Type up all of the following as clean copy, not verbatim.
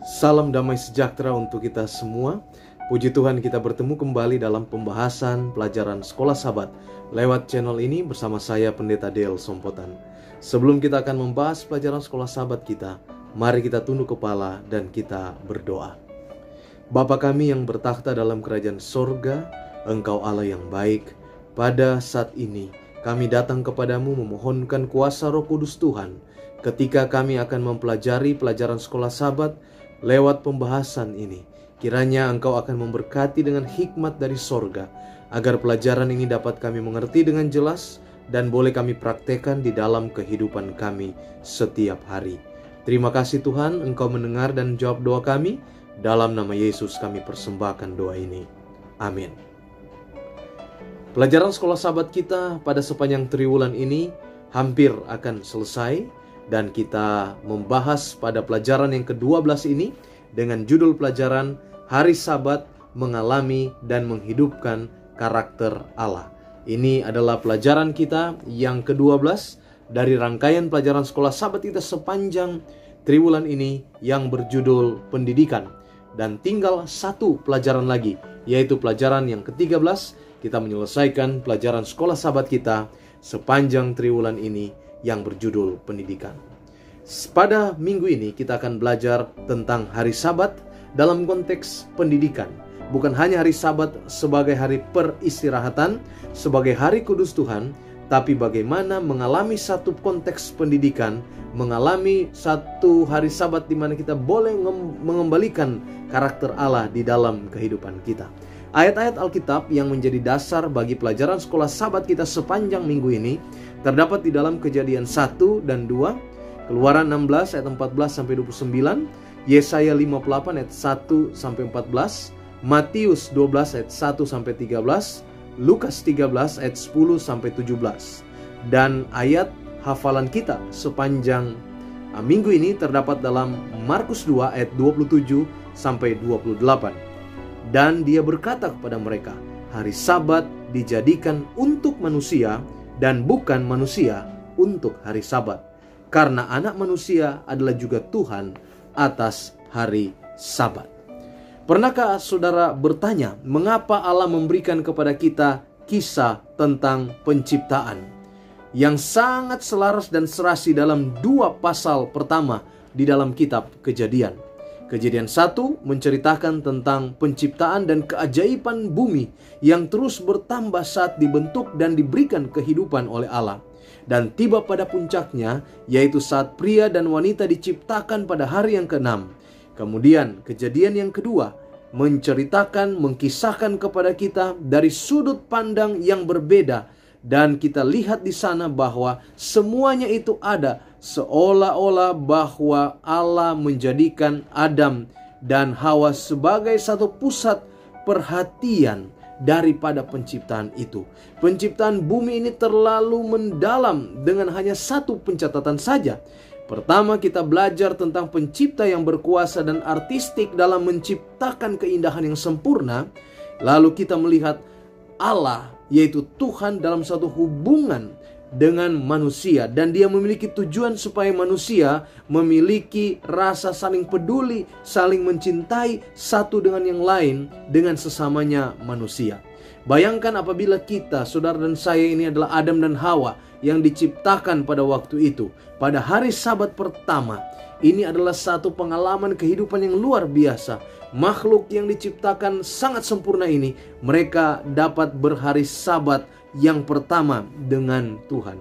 Salam damai sejahtera untuk kita semua. Puji Tuhan, kita bertemu kembali dalam pembahasan pelajaran Sekolah Sabat lewat channel ini bersama saya Pendeta Del Sompotan. Sebelum kita akan membahas pelajaran Sekolah Sabat kita, mari kita tunduk kepala dan kita berdoa. Bapa kami yang bertakhta dalam kerajaan sorga, Engkau Allah yang baik. Pada saat ini kami datang kepadamu memohonkan kuasa Roh Kudus Tuhan ketika kami akan mempelajari pelajaran Sekolah Sabat lewat pembahasan ini. Kiranya Engkau akan memberkati dengan hikmat dari sorga, agar pelajaran ini dapat kami mengerti dengan jelas dan boleh kami praktekkan di dalam kehidupan kami setiap hari. Terima kasih Tuhan, Engkau mendengar dan jawab doa kami. Dalam nama Yesus kami persembahkan doa ini. Amin. Pelajaran Sekolah Sabat kita pada sepanjang triwulan ini hampir akan selesai, dan kita membahas pada pelajaran yang ke-12 ini dengan judul pelajaran Hari Sabat Mengalami dan Menghidupkan Karakter Allah. Ini adalah pelajaran kita yang ke-12 dari rangkaian pelajaran Sekolah Sabat kita sepanjang triwulan ini yang berjudul Pendidikan. Dan tinggal satu pelajaran lagi, yaitu pelajaran yang ke-13. Kita menyelesaikan pelajaran Sekolah Sabat kita sepanjang triwulan ini yang berjudul Pendidikan. Pada minggu ini kita akan belajar tentang hari Sabat dalam konteks pendidikan. Bukan hanya hari Sabat sebagai hari peristirahatan, sebagai hari kudus Tuhan, tapi bagaimana mengalami satu konteks pendidikan, mengalami satu hari Sabat di mana kita boleh mengembalikan karakter Allah di dalam kehidupan kita. Ayat-ayat Alkitab yang menjadi dasar bagi pelajaran Sekolah Sabat kita sepanjang minggu ini terdapat di dalam Kejadian 1 dan 2, Keluaran 16 ayat 14 sampai 29, Yesaya 58 ayat 1 sampai 14, Matius 12 ayat 1 sampai 13, Lukas 13 ayat 10 sampai 17. Dan ayat hafalan kita sepanjang minggu ini terdapat dalam Markus 2 ayat 27 sampai 28. Dan dia berkata kepada mereka, hari Sabat dijadikan untuk manusia dan bukan manusia untuk hari Sabat. Karena anak manusia adalah juga Tuhan atas hari Sabat. Pernahkah saudara bertanya, mengapa Allah memberikan kepada kita kisah tentang penciptaan yang sangat selaras dan serasi dalam 2 pasal pertama di dalam kitab Kejadian? Kejadian 1 menceritakan tentang penciptaan dan keajaiban bumi yang terus bertambah saat dibentuk dan diberikan kehidupan oleh Allah. Dan tiba pada puncaknya, yaitu saat pria dan wanita diciptakan pada hari yang ke-6. Kemudian Kejadian yang kedua menceritakan, mengkisahkan kepada kita dari sudut pandang yang berbeda. Dan kita lihat di sana bahwa semuanya itu ada seolah-olah bahwa Allah menjadikan Adam dan Hawa sebagai satu pusat perhatian daripada penciptaan itu. Penciptaan bumi ini terlalu mendalam dengan hanya satu pencatatan saja. Pertama, kita belajar tentang pencipta yang berkuasa dan artistik dalam menciptakan keindahan yang sempurna. Lalu kita melihat Allah, yaitu Tuhan, dalam satu hubungan dengan manusia, dan dia memiliki tujuan supaya manusia memiliki rasa saling peduli, saling mencintai satu dengan yang lain, dengan sesamanya manusia. Bayangkan apabila kita, saudara dan saya ini adalah Adam dan Hawa yang diciptakan pada waktu itu, pada hari Sabat pertama. Ini adalah satu pengalaman kehidupan yang luar biasa. Makhluk yang diciptakan sangat sempurna ini, mereka dapat berhari Sabat yang pertama dengan Tuhan.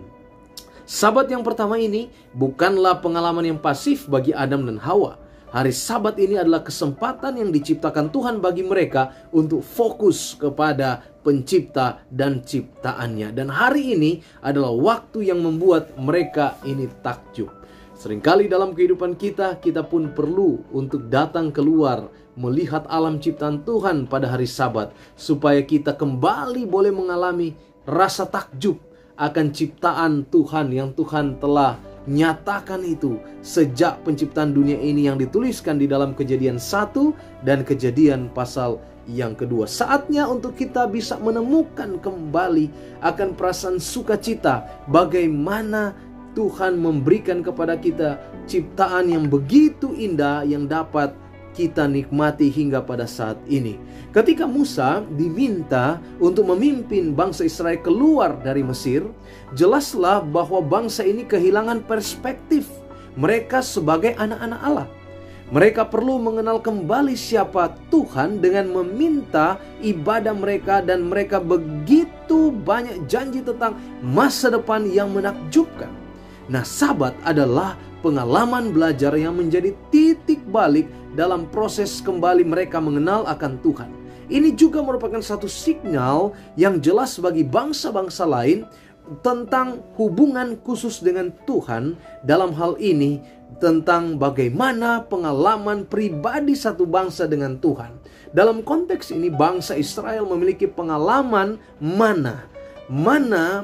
Sabat yang pertama ini bukanlah pengalaman yang pasif bagi Adam dan Hawa. Hari Sabat ini adalah kesempatan yang diciptakan Tuhan bagi mereka untuk fokus kepada pencipta dan ciptaannya. Dan hari ini adalah waktu yang membuat mereka ini takjub. Seringkali dalam kehidupan kita pun perlu untuk datang keluar melihat alam ciptaan Tuhan pada hari Sabat, supaya kita kembali boleh mengalami rasa takjub akan ciptaan Tuhan yang Tuhan telah nyatakan itu sejak penciptaan dunia ini yang dituliskan di dalam Kejadian 1 dan Kejadian pasal yang kedua. Saatnya untuk kita bisa menemukan kembali akan perasaan sukacita bagaimana Tuhan memberikan kepada kita ciptaan yang begitu indah yang dapat kita nikmati hingga pada saat ini. Ketika Musa diminta untuk memimpin bangsa Israel keluar dari Mesir, jelaslah bahwa bangsa ini kehilangan perspektif mereka sebagai anak-anak Allah. Mereka perlu mengenal kembali siapa Tuhan dengan meminta ibadah mereka, dan mereka begitu banyak janji tentang masa depan yang menakjubkan. Nah, Sabat adalah pengalaman belajar yang menjadi titik balik dalam proses kembali mereka mengenal akan Tuhan. Ini juga merupakan satu sinyal yang jelas bagi bangsa-bangsa lain tentang hubungan khusus dengan Tuhan. Dalam hal ini tentang bagaimana pengalaman pribadi satu bangsa dengan Tuhan. Dalam konteks ini bangsa Israel memiliki pengalaman mana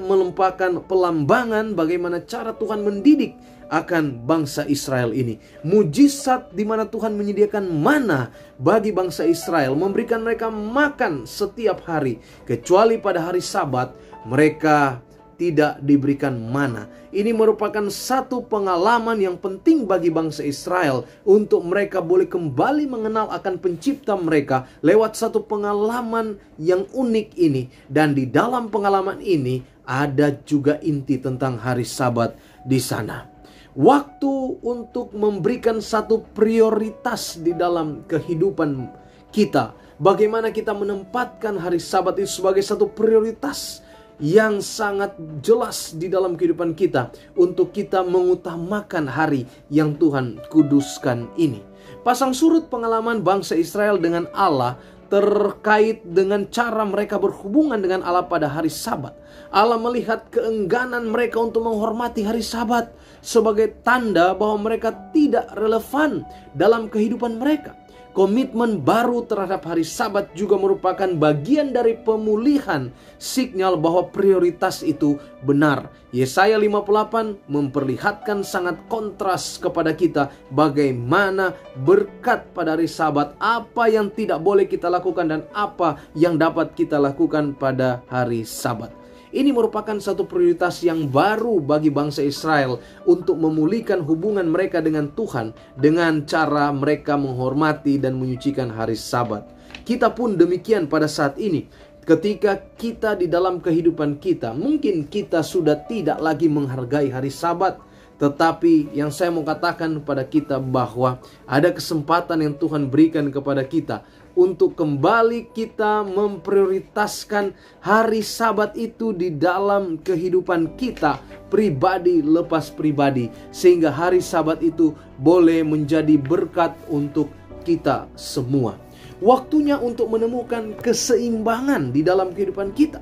melupakan pelambangan bagaimana cara Tuhan mendidik akan bangsa Israel ini. Mujizat di mana Tuhan menyediakan mana bagi bangsa Israel, memberikan mereka makan setiap hari, kecuali pada hari Sabat mereka tidak diberikan mana. Ini merupakan satu pengalaman yang penting bagi bangsa Israel untuk mereka boleh kembali mengenal akan pencipta mereka lewat satu pengalaman yang unik ini. Dan di dalam pengalaman ini ada juga inti tentang hari Sabat di sana. Waktu untuk memberikan satu prioritas di dalam kehidupan kita. Bagaimana kita menempatkan hari Sabat itu sebagai satu prioritas yang sangat jelas di dalam kehidupan kita untuk kita mengutamakan hari yang Tuhan kuduskan ini. Pasang surut pengalaman bangsa Israel dengan Allah terkait dengan cara mereka berhubungan dengan Allah pada hari Sabat. Allah melihat keengganan mereka untuk menghormati hari Sabat sebagai tanda bahwa mereka tidak relevan dalam kehidupan mereka. Komitmen baru terhadap hari Sabat juga merupakan bagian dari pemulihan, sinyal bahwa prioritas itu benar. Yesaya 58 memperlihatkan sangat kontras kepada kita bagaimana berkat pada hari Sabat, apa yang tidak boleh kita lakukan dan apa yang dapat kita lakukan pada hari Sabat. Ini merupakan satu prioritas yang baru bagi bangsa Israel untuk memulihkan hubungan mereka dengan Tuhan dengan cara mereka menghormati dan menyucikan hari Sabat. Kita pun demikian pada saat ini. Ketika kita di dalam kehidupan kita, mungkin kita sudah tidak lagi menghargai hari Sabat. Tetapi yang saya mau katakan kepada kita bahwa ada kesempatan yang Tuhan berikan kepada kita untuk kembali kita memprioritaskan hari Sabat itu di dalam kehidupan kita pribadi lepas pribadi, sehingga hari Sabat itu boleh menjadi berkat untuk kita semua. Waktunya untuk menemukan keseimbangan di dalam kehidupan kita.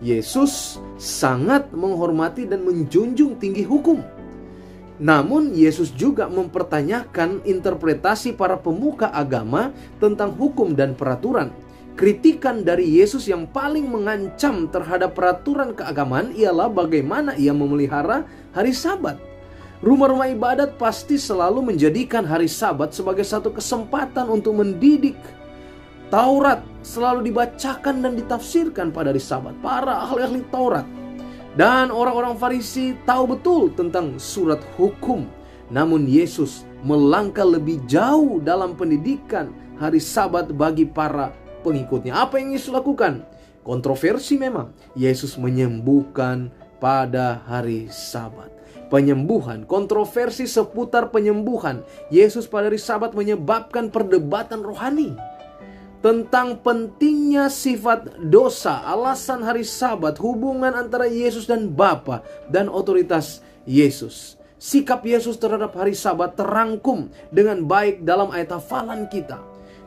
Yesus sangat menghormati dan menjunjung tinggi hukum. Namun Yesus juga mempertanyakan interpretasi para pemuka agama tentang hukum dan peraturan. Kritikan dari Yesus yang paling mengancam terhadap peraturan keagamaan ialah bagaimana ia memelihara hari Sabat. Rumah-rumah ibadat pasti selalu menjadikan hari Sabat sebagai satu kesempatan untuk mendidik. Taurat selalu dibacakan dan ditafsirkan pada hari Sabat. Para ahli-ahli Taurat dan orang-orang Farisi tahu betul tentang surat hukum. Namun Yesus melangkah lebih jauh dalam pendidikan hari Sabat bagi para pengikutnya. Apa yang Yesus lakukan? Kontroversi memang. Yesus menyembuhkan pada hari Sabat. Penyembuhan, kontroversi seputar penyembuhan Yesus pada hari Sabat menyebabkan perdebatan rohani tentang pentingnya sifat dosa, alasan hari Sabat, hubungan antara Yesus dan Bapa, dan otoritas Yesus. Sikap Yesus terhadap hari Sabat terangkum dengan baik dalam ayat hafalan kita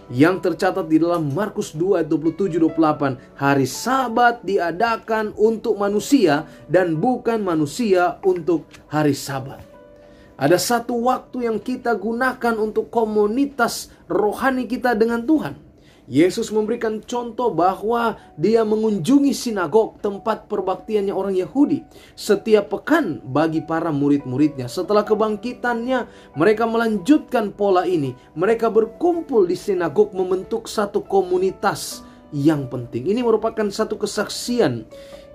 yang tercatat di dalam Markus 2 ayat 27-28. Hari Sabat diadakan untuk manusia dan bukan manusia untuk hari Sabat. Ada satu waktu yang kita gunakan untuk komunitas rohani kita dengan Tuhan. Yesus memberikan contoh bahwa dia mengunjungi sinagog, tempat perbaktiannya orang Yahudi, setiap pekan bagi para murid-muridnya. Setelah kebangkitannya, mereka melanjutkan pola ini. Mereka berkumpul di sinagog membentuk satu komunitas yang penting. Ini merupakan satu kesaksian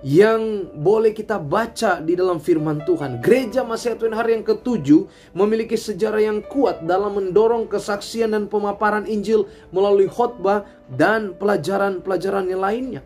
yang boleh kita baca di dalam firman Tuhan. Gereja Masihat Tuhan hari yang ke-7 memiliki sejarah yang kuat dalam mendorong kesaksian dan pemaparan Injil melalui khotbah dan pelajaran-pelajaran yang lainnya.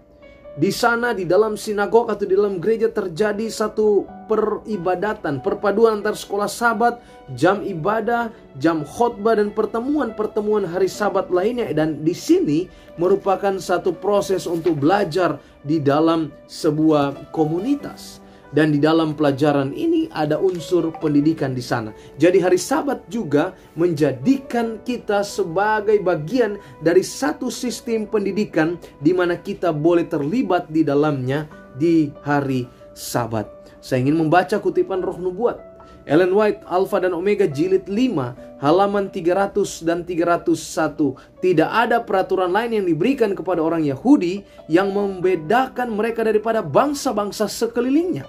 Di sana, di dalam sinagog atau di dalam gereja terjadi satu peribadatan, perpaduan antar sekolah Sabat, jam ibadah, jam khotbah, dan pertemuan-pertemuan hari Sabat lainnya. Dan di sini merupakan satu proses untuk belajar di dalam sebuah komunitas. Dan di dalam pelajaran ini ada unsur pendidikan di sana. Jadi hari Sabat juga menjadikan kita sebagai bagian dari satu sistem pendidikan di mana kita boleh terlibat di dalamnya di hari Sabat. Saya ingin membaca kutipan Roh Nubuat. Ellen White, Alfa dan Omega jilid 5, halaman 300 dan 301. Tidak ada peraturan lain yang diberikan kepada orang Yahudi yang membedakan mereka daripada bangsa-bangsa sekelilingnya.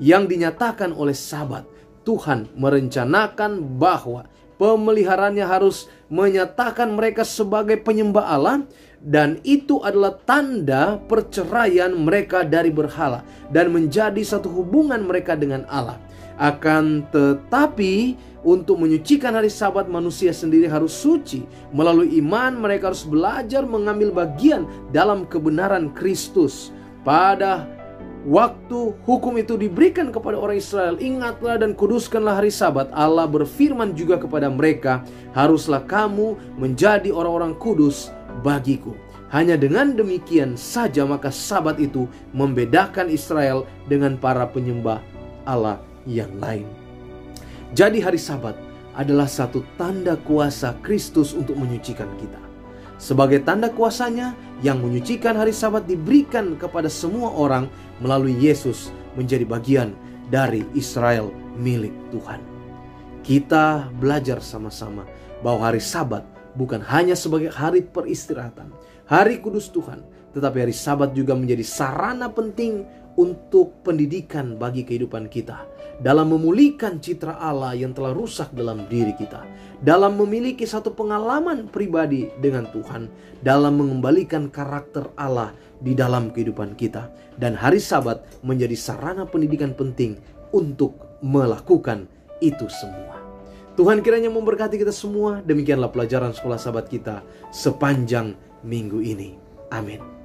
Yang dinyatakan oleh Sabat, Tuhan merencanakan bahwa pemeliharaannya harus menyatakan mereka sebagai penyembah Allah, dan itu adalah tanda perceraian mereka dari berhala dan menjadi satu hubungan mereka dengan Allah. Akan tetapi untuk menyucikan hari Sabat, manusia sendiri harus suci. Melalui iman mereka harus belajar mengambil bagian dalam kebenaran Kristus. Pada waktu hukum itu diberikan kepada orang Israel, ingatlah dan kuduskanlah hari Sabat. Allah berfirman juga kepada mereka, haruslah kamu menjadi orang-orang kudus bagiku. Hanya dengan demikian saja maka Sabat itu membedakan Israel dengan para penyembah Allah yang lain. Jadi hari Sabat adalah satu tanda kuasa Kristus untuk menyucikan kita. Sebagai tanda kuasanya, yang menyucikan hari Sabat diberikan kepada semua orang melalui Yesus menjadi bagian dari Israel milik Tuhan. Kita belajar sama-sama bahwa hari Sabat bukan hanya sebagai hari peristirahatan, hari kudus Tuhan, tetapi hari Sabat juga menjadi sarana penting untuk pendidikan bagi kehidupan kita, dalam memulihkan citra Allah yang telah rusak dalam diri kita, dalam memiliki satu pengalaman pribadi dengan Tuhan, dalam mengembalikan karakter Allah di dalam kehidupan kita. Dan hari Sabat menjadi sarana pendidikan penting untuk melakukan itu semua. Tuhan kiranya memberkati kita semua. Demikianlah pelajaran sekolah Sabat kita sepanjang minggu ini. Amin.